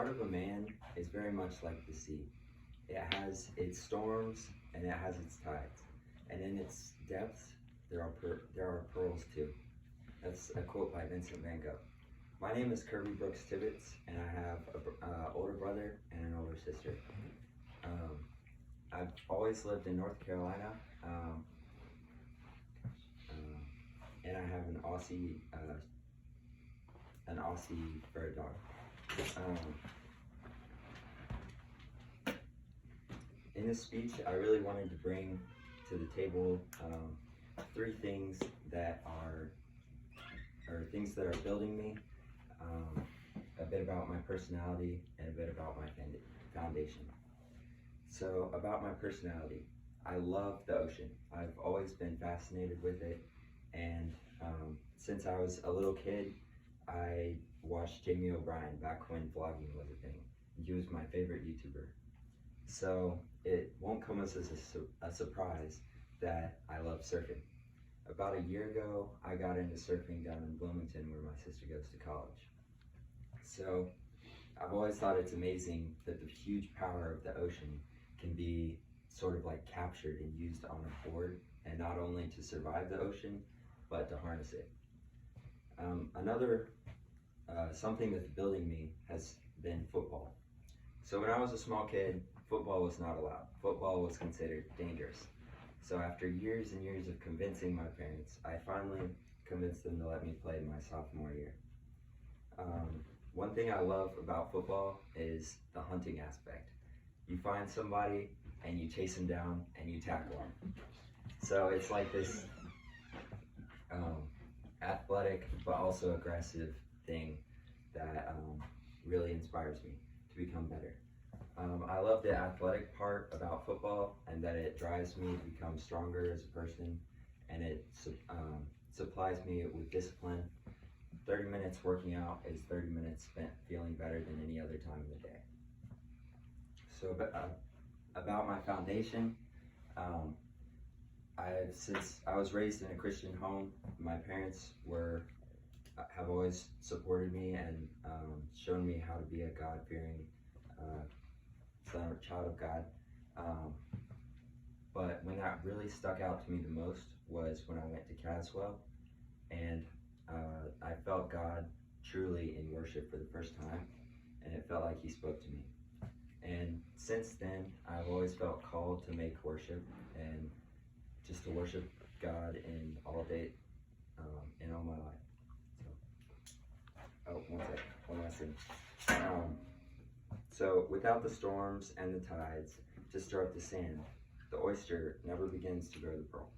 heart of a man is very much like the sea. It has its storms and it has its tides. And in its depths, there are pearls too. That's a quote by Vincent van Gogh. My name is Kirby Brooks Tibbetts, and I have an older brother and an older sister. I've always lived in North Carolina, and I have an Aussie bird dog. In this speech, I really wanted to bring to the table three things that are building me, a bit about my personality, and a bit about my foundation. So about my personality, I love the ocean. I've always been fascinated with it, and since I was a little kid, I watched Jamie O'Brien back when vlogging was a thing. He was my favorite YouTuber. So it won't come as a surprise that I love surfing. About a year ago, I got into surfing down in Bloomington where my sister goes to college. So I've always thought it's amazing that the huge power of the ocean can be sort of like captured and used on a board, and not only to survive the ocean, but to harness it. Something that's building me has been football. So when I was a small kid, football was not allowed. Football was considered dangerous. So after years and years of convincing my parents, I finally convinced them to let me play my sophomore year. One thing I love about football is the hunting aspect. You find somebody and you chase them down and you tackle them. So it's like this athletic but also aggressive thing that really inspires me to become better. I love the athletic part about football, and that it drives me to become stronger as a person, and it supplies me with discipline. 30 minutes working out is 30 minutes spent feeling better than any other time of the day. So about my foundation, since I was raised in a Christian home, my parents have always supported me and shown me how to be a God-fearing son or child of God. But when that really stuck out to me the most was when I went to Caswell, and I felt God truly in worship for the first time, and it felt like He spoke to me. And since then, I've always felt called to make worship and just to worship God in all day, in all my life. So, one last thing. So without the storms and the tides to stir up the sand, the oyster never begins to grow the pearl.